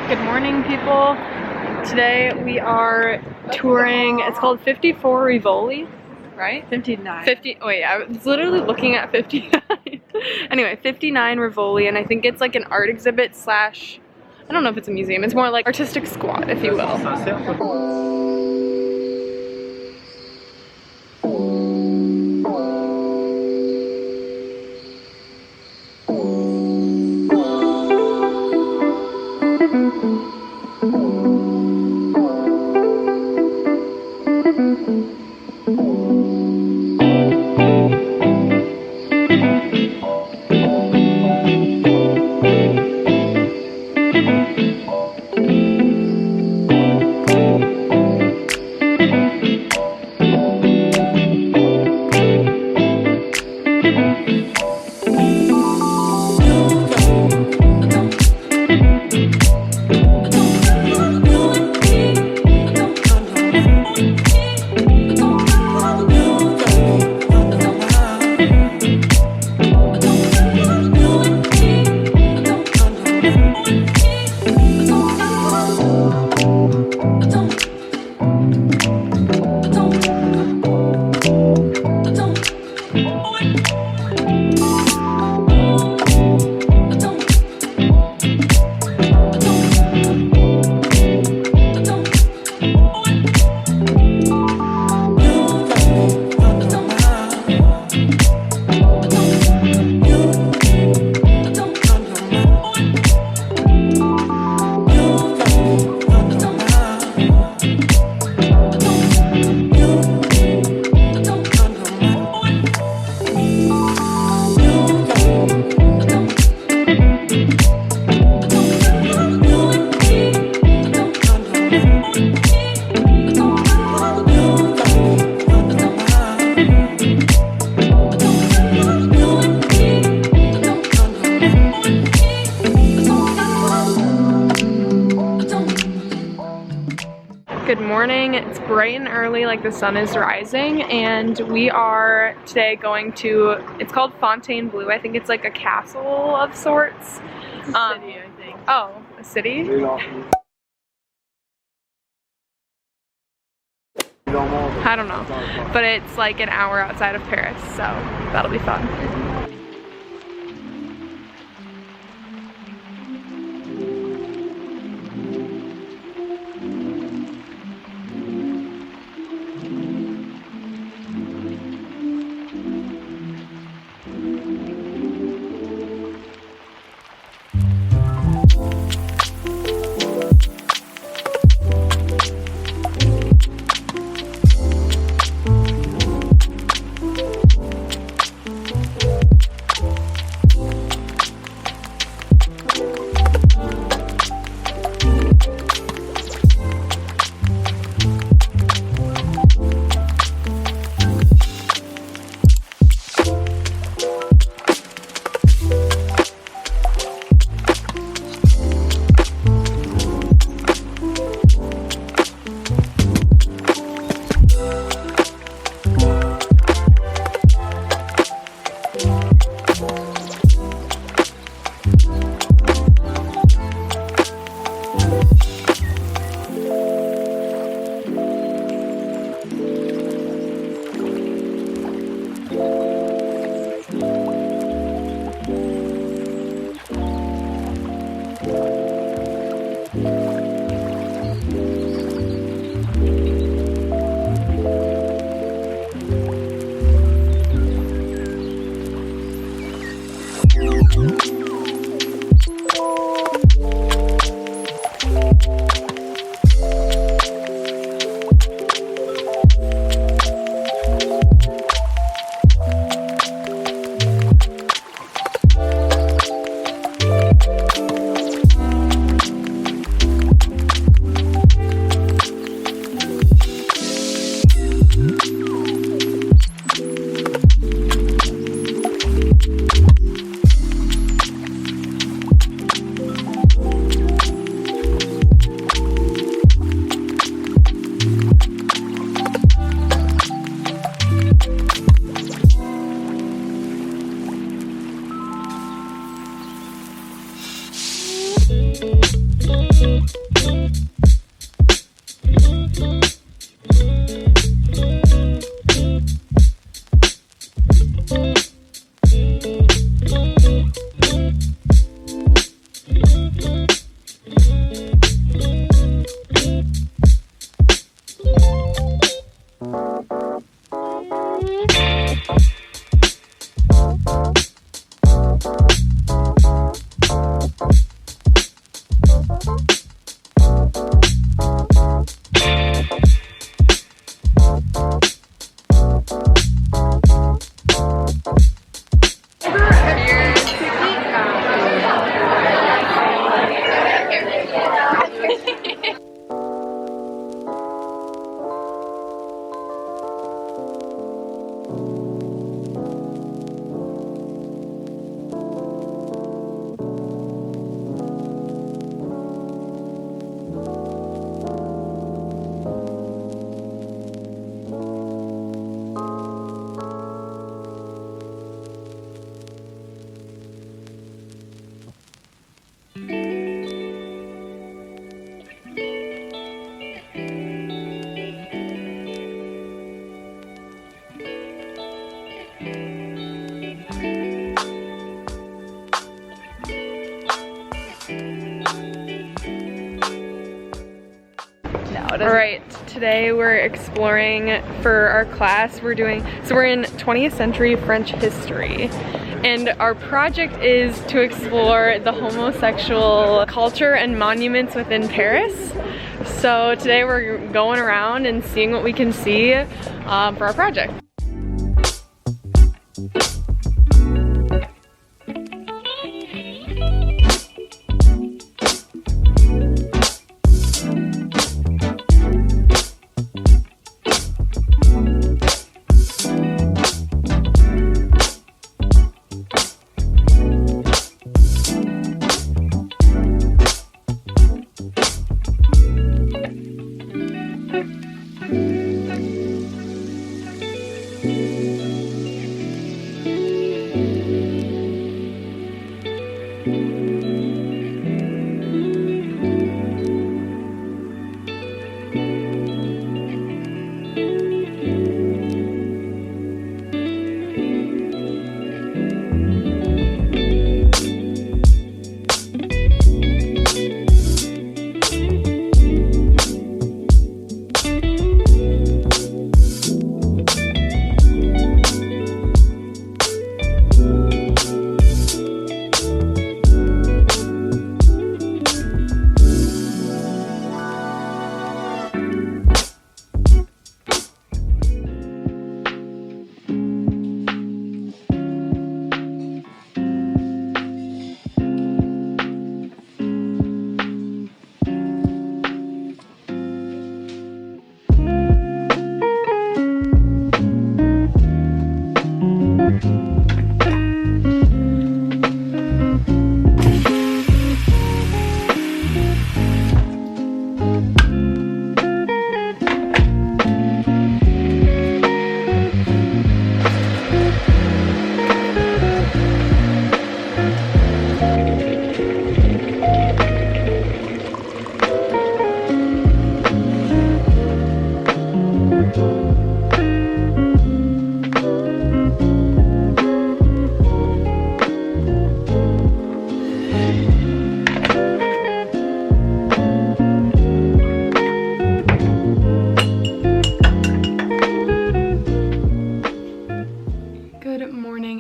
Good morning, people. Today we are touring, it's called 54 Rivoli, right? 59. 50, oh yeah, I was literally looking at 59. Anyway, 59 Rivoli, and I think it's like an art exhibit slash, I don't know if it's a museum, it's more like artistic squad, if you will. Good morning, it's bright and early, like the sun is rising, and we are today going to, it's called Fontainebleau. I think it's like a castle of sorts. It's a city, I think. Oh, a city? I don't know, but it's like an hour outside of Paris, so that'll be fun. loud. All right, today we're exploring for our class. We're in 20th century French history. And our project is to explore the homosexual culture and monuments within Paris. So today we're going around and seeing what we can see for our project.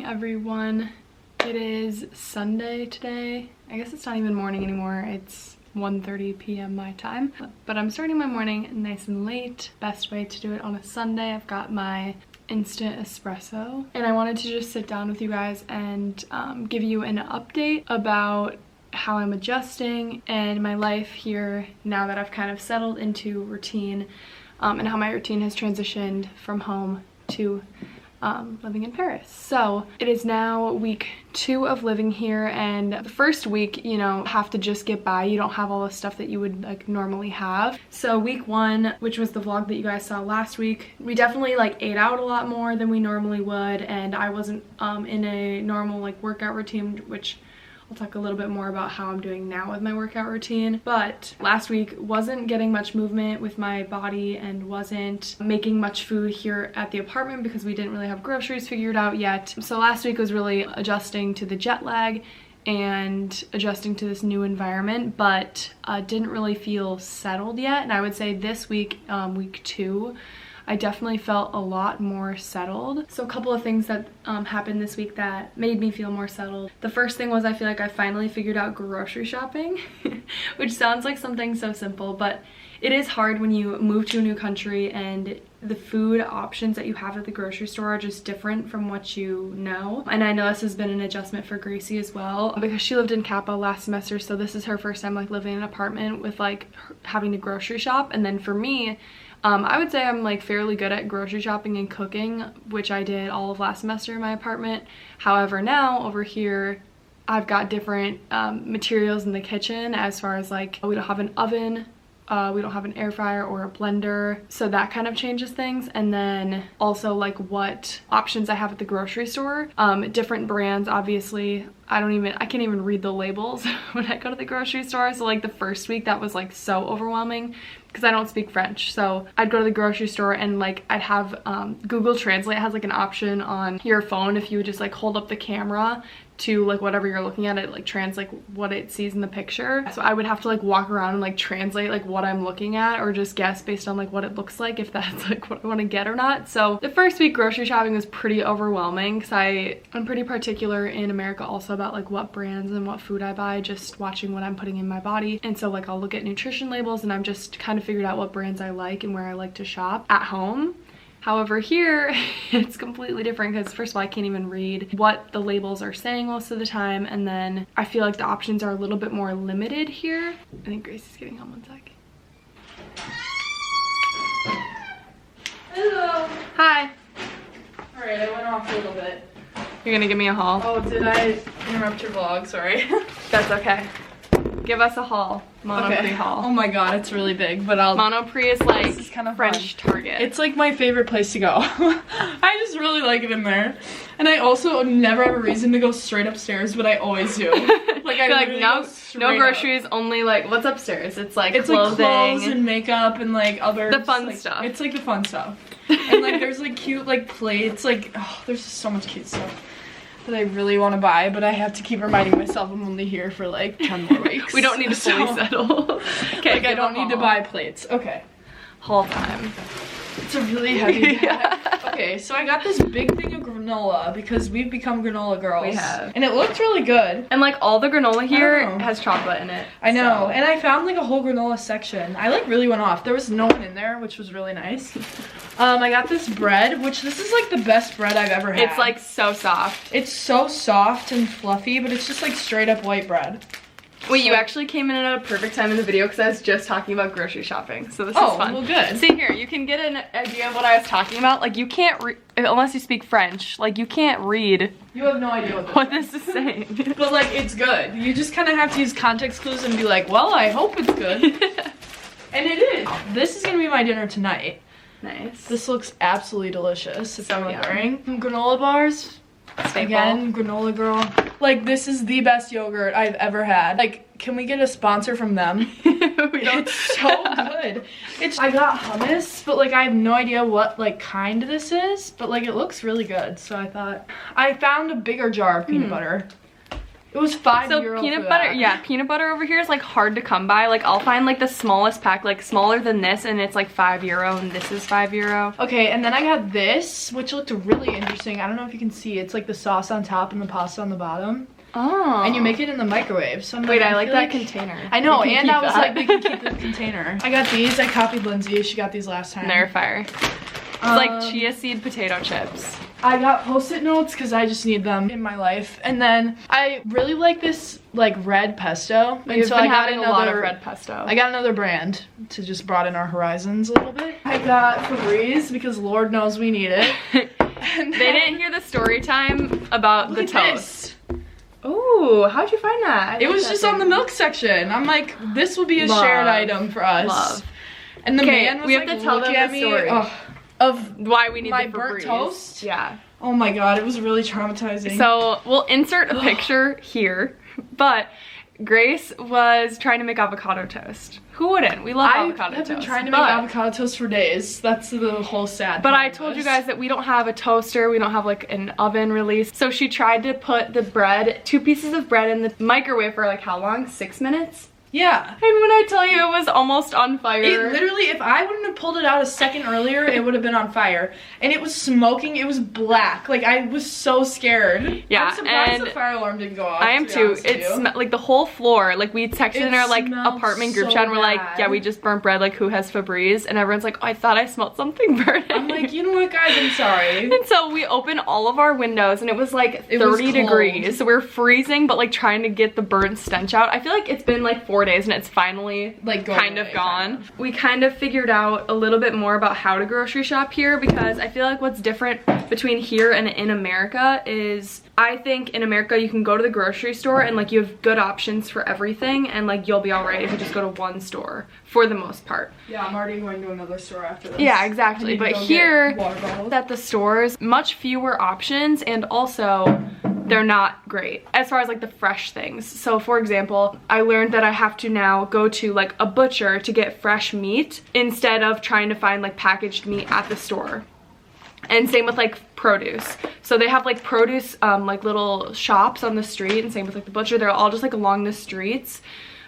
Everyone, it is Sunday today. I guess it's not even morning anymore. It's 1:30 p.m. my time, but I'm starting my morning nice and late. Best way to do it on a Sunday. I've got my instant espresso, and I wanted to just sit down with you guys and give you an update about how I'm adjusting and my life here now that I've kind of settled into routine, and how my routine has transitioned from home to living in Paris. So it is now week 2 of living here, and the first week, you know, have to just get by. You don't have all the stuff that you would like normally have. So week 1, which was the vlog that you guys saw last week, we definitely like ate out a lot more than we normally would, and I wasn't in a normal like workout routine, which I'll talk a little bit more about how I'm doing now with my workout routine. But last week wasn't getting much movement with my body and wasn't making much food here at the apartment because we didn't really have groceries figured out yet. So last week was really adjusting to the jet lag and adjusting to this new environment, but didn't really feel settled yet. And I would say this week, week 2, I definitely felt a lot more settled. So a couple of things that happened this week that made me feel more settled. The first thing was I feel like I finally figured out grocery shopping, which sounds like something so simple, but it is hard when you move to a new country and the food options that you have at the grocery store are just different from what you know. And I know this has been an adjustment for Gracie as well because she lived in Kappa last semester, so this is her first time like living in an apartment with like having to grocery shop. And then for me, I would say I'm like fairly good at grocery shopping and cooking, which I did all of last semester in my apartment. However, now over here, I've got different materials in the kitchen as far as like we don't have an oven, we don't have an air fryer or a blender, so that kind of changes things. And then also like what options I have at the grocery store, different brands. Obviously I can't even read the labels when I go to the grocery store. So like the first week that was like so overwhelming because I don't speak French. So I'd go to the grocery store and like I'd have Google Translate has like an option on your phone if you would just like hold up the camera to like whatever you're looking at, it like translate what it sees in the picture. So I would have to like walk around and like translate like what I'm looking at, or just guess based on like what it looks like, if that's like what I want to get or not. So the first week grocery shopping was pretty overwhelming because I'm pretty particular in America also about like what brands and what food I buy, just watching what I'm putting in my body. And so like I'll look at nutrition labels, and I'm just kind of figured out what brands I like and where I like to shop at home. However, here it's completely different because first of all, I can't even read what the labels are saying most of the time, and then I feel like the options are a little bit more limited here. I think Grace is getting home. 1 sec. Hello. Hi. All right, I went off a little bit. You're gonna give me a haul? Oh, did I interrupt your vlog? Sorry. That's okay. Give us a haul. Monoprix haul. Oh my god, it's really big, but I'll... Monoprix is like This is kind of French Target. It's like my favorite place to go. I just really like it in there. And I also never have a reason to go straight upstairs, but I always do. Like, I like no go groceries, only like what's upstairs? It's like it's clothing. like clothes and makeup and like other the fun like, stuff. It's like the fun stuff. And like there's like cute like plates, like oh, there's just so much cute stuff that I really want to buy, but I have to keep reminding myself I'm only here for like 10 more weeks. We don't need to fully settle. Okay, like I don't need to buy plates. Okay. Haul time. It's a really heavy bag. Okay, so I got this big thing of granola because we've become granola girls. We have. And it looked really good. And like all the granola here has chocolate in it. I know. So. And I found like a whole granola section. I like really went off. There was no one in there, which was really nice. I got this bread, which this is like the best bread I've ever had. It's like so soft. It's so soft and fluffy, but it's just like straight up white bread. Wait, you actually came in at a perfect time in the video because I was just talking about grocery shopping, so this is fun. Oh, well, good. See here, you can get an idea of what I was talking about. Like, you can't read, unless you speak French, like, you can't read. You have no idea what this is saying. But, like, it's good. You just kind of have to use context clues and be like, well, I hope it's good. And it is. This is going to be my dinner tonight. Nice. This looks absolutely delicious. If So I'm wondering. Granola bars. Staple. Again, granola girl. Like, this is the best yogurt I've ever had. Like, can we get a sponsor from them? It's so good. I got hummus, but like I have no idea what like kind this is, but like it looks really good. So I thought I found a bigger jar of peanut butter. It was €5 So peanut butter, yeah, peanut butter over here is like hard to come by. Like I'll find like the smallest pack, like smaller than this, and it's like €5 and this is €5. Okay, and then I got this, which looked really interesting. I don't know if you can see. It's like the sauce on top and the pasta on the bottom. Oh. And you make it in the microwave. So I'm wait, like, I like that container. I know, You can and keep I was that. like, we can keep the container. I got these. I copied Lindsay. She got these last time. They're fire. It's like chia seed potato chips. I got Post-it notes because I just need them in my life. And then I really like this like red pesto. We've so been I got having a lot of red pesto. I got another brand to just broaden our horizons a little bit. I got Febreze because Lord knows we need it. And They didn't hear the story time about the look at toast. Ooh, how'd you find that? It was just on the milk section. I'm like, this will be a shared item for us. Love. And the man was we have like, to tell them the story. Of why we need my the burnt Febreze. toast? Yeah. Oh my god, it was really traumatizing. So we'll insert a picture here, but Grace was trying to make avocado toast. Who wouldn't? We love avocado toast. I've been trying to make avocado toast for days. That's the whole sad But part I of told this. you guys that we don't have a toaster. We don't have like an oven release. So she tried to put the bread, 2 pieces of bread in the microwave for like how long? 6 minutes? Yeah. And when I tell you it was almost on fire. It literally, if I wouldn't have pulled it out a second earlier, it would have been on fire. And it was smoking. It was black. Like, I was so scared. Yeah, I'm surprised and the fire alarm didn't go off. I am too. It like the whole floor. Like we texted in our like smelled apartment group so chat and we're like, bad. yeah, we just burnt bread. Like who has Febreze? And everyone's like, oh, I thought I smelled something burning. I'm like, you know what, guys? I'm sorry. And so we opened all of our windows and it was like 30 degrees. So we're freezing, but like trying to get the burnt stench out. I feel like it's been like 4 days and it's finally like kind of gone. We kind of figured out a little bit more about how to grocery shop here because I feel like what's different between here and in America is I think in America you can go to the grocery store and like you have good options for everything and like you'll be all right if you just go to one store for the most part. Yeah, I'm already going to another store after this. Yeah, exactly. But here at the stores, much fewer options and also they're not great as far as like the fresh things. So for example, I learned that I have to now go to like a butcher to get fresh meat instead of trying to find like packaged meat at the store. And same with like produce. So they have like produce like little shops on the street, and same with like the butcher. They're all just like along the streets.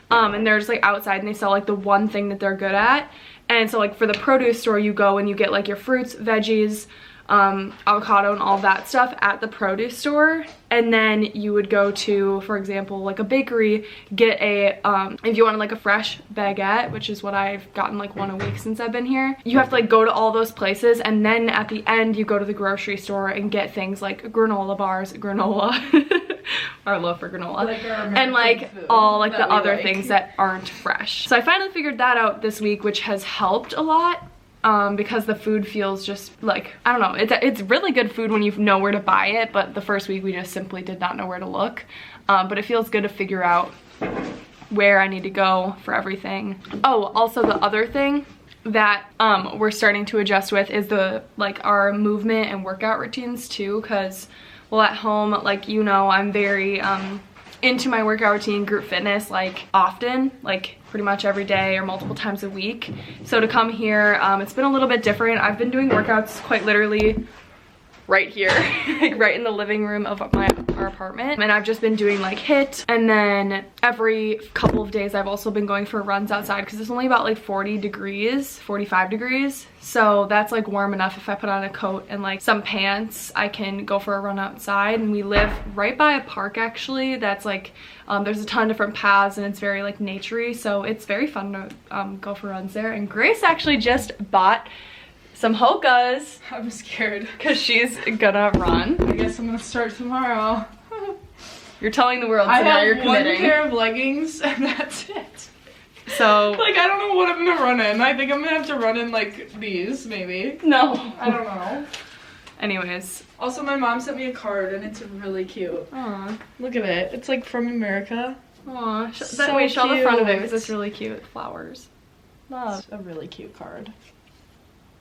And they're just like outside, and they sell like the one thing that they're good at. And so like for the produce store, you go and you get like your fruits, veggies, avocado and all that stuff at the produce store. And then you would go to, for example, like a bakery, get a if you wanted like a fresh baguette, which is what I've gotten like one a week since I've been here. You have to like go to all those places, and then at the end you go to the grocery store and get things like granola bars, our love for granola, like and like all like the other things that aren't fresh. So I finally figured that out this week, which has helped a lot. Because the food feels just like, I don't know, it's really good food when you know where to buy it, but the first week we just simply did not know where to look. But it feels good to figure out where I need to go for everything. Oh, also the other thing that we're starting to adjust with is the like our movement and workout routines too, because well, at home, like, you know, I'm very into my workout routine, group fitness, like often, like pretty much every day or multiple times a week. So to come here, it's been a little bit different. I've been doing workouts quite literally right here, like right in the living room of our apartment. And I've just been doing like HIIT, and then every couple of days I've also been going for runs outside, because it's only about like 40 degrees, 45 degrees. So that's like warm enough. If I put on a coat and like some pants, I can go for a run outside. And we live right by a park actually that's like, there's a ton of different paths, and it's very like naturey. So it's very fun to go for runs there. And Grace actually just bought some Hokas. I'm scared. Because she's gonna run. I guess I'm gonna start tomorrow. You're telling the world, so now you're committing. I have one pair of leggings and that's it. So like, I don't know what I'm gonna run in. I think I'm gonna have to run in like these, maybe. No. I don't know. Anyways. Also, my mom sent me a card and it's really cute. Aw. Look at it. It's like from America. Aw. So wait, show the front of it, because cute. it's really cute. Flowers. Love. It's a really cute card.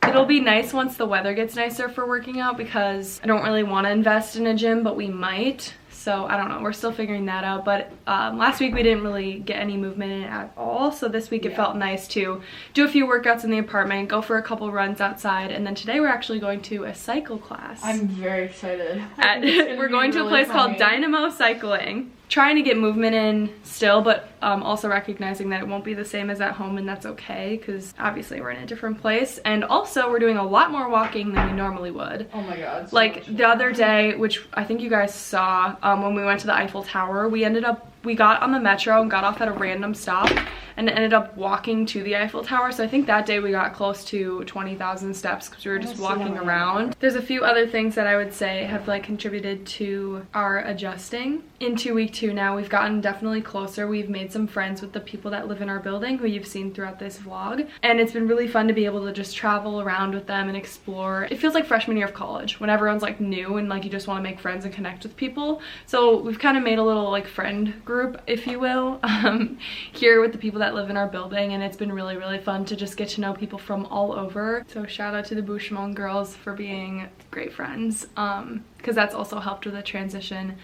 It'll be nice once the weather gets nicer for working out, because I don't really want to invest in a gym, but we might. So I don't know, we're still figuring that out. But last week we didn't really get any movement in at all. So this week it felt nice to do a few workouts in the apartment, go for a couple runs outside. And then today we're actually going to a cycle class. I'm very excited. We're going to a place called Dynamo Cycling. Trying to get movement in still, but also recognizing that it won't be the same as at home, and that's okay, because obviously we're in a different place. And also we're doing a lot more walking than we normally would. Oh my god. So like the other day, which I think you guys saw, when we went to the Eiffel Tower, we got on the metro and got off at a random stop and ended up walking to the Eiffel Tower. So I think that day we got close to 20,000 steps because we were just walking around. There's a few other things that I would say have like contributed to our adjusting. Into week 2 now, we've gotten definitely closer. We've made some friends with the people that live in our building, who you've seen throughout this vlog. And it's been really fun to be able to just travel around with them and explore. It feels like freshman year of college, when everyone's like new and like you just want to make friends and connect with people. So we've kind of made a little like friend group, if you will, here with the people that live in our building, and it's been really, really fun to just get to know people from all over. So shout out to the Bouchemont girls for being great friends, because that's also helped with the transition,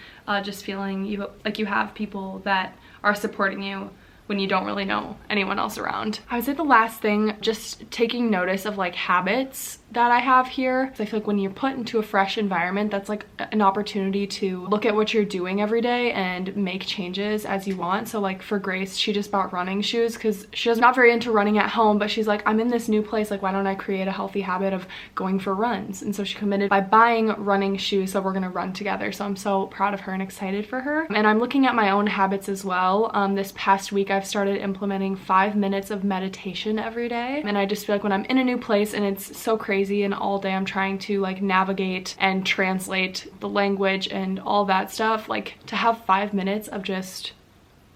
just feeling you have people that are supporting you when you don't really know anyone else around. I would say the last thing, just taking notice of like habits that I have here. So I feel like when you're put into a fresh environment, that's like an opportunity to look at what you're doing every day and make changes as you want. So like for Grace, she just bought running shoes because she's not very into running at home, but she's like, I'm in this new place, like why don't I create a healthy habit of going for runs? And so she committed by buying running shoes, so we're gonna run together. So I'm so proud of her and excited for her. And I'm looking at my own habits as well. This past week I've started implementing 5 minutes of meditation every day. And I just feel like when I'm in a new place and it's so crazy and all day I'm trying to like navigate and translate the language and all that stuff, like to have 5 minutes of just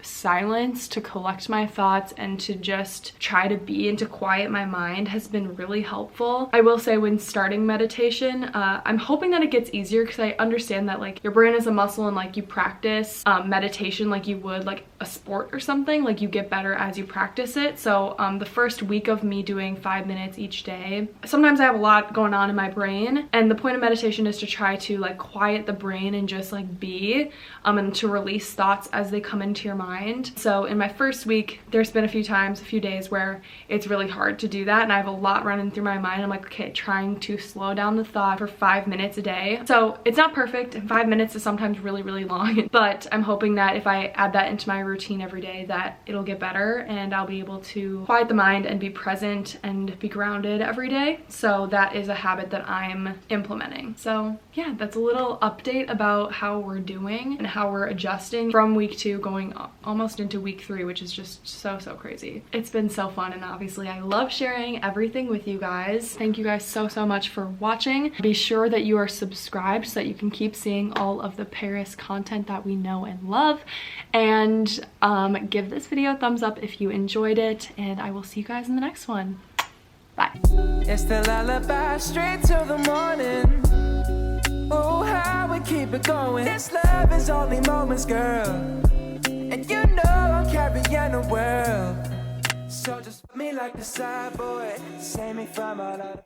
silence to collect my thoughts and to just try to be and to quiet my mind has been really helpful. I will say when starting meditation, I'm hoping that it gets easier, because I understand that like your brain is a muscle, and like you practice meditation like you would like a sport or something, like you get better as you practice it. So the first week of me doing 5 minutes each day, sometimes I have a lot going on in my brain, and the point of meditation is to try to like quiet the brain and just like be and to release thoughts as they come into your mind. mind. So in my first week, there's been a few days where it's really hard to do that, and I have a lot running through my mind. I'm like, okay, trying to slow down the thought for 5 minutes a day. So it's not perfect, and 5 minutes is sometimes really, really long, but I'm hoping that if I add that into my routine every day, that it'll get better and I'll be able to quiet the mind and be present and be grounded every day. So that is a habit that I'm implementing. So yeah, that's a little update about how we're doing and how we're adjusting from week 2 going almost into week 3, which is just so crazy. It's been so fun, and obviously I love sharing everything with you guys. Thank you guys so much for watching. Be sure that you are subscribed so that you can keep seeing all of the Paris content that we know and love, and give this video a thumbs up if you enjoyed it, and I will see you guys in the next one. Bye. It's the lullaby straight till the morning. Oh, how we keep it going. This love is only moments, girl. And you know I'm carrying the world. So just put me like the side boy. Save me from all of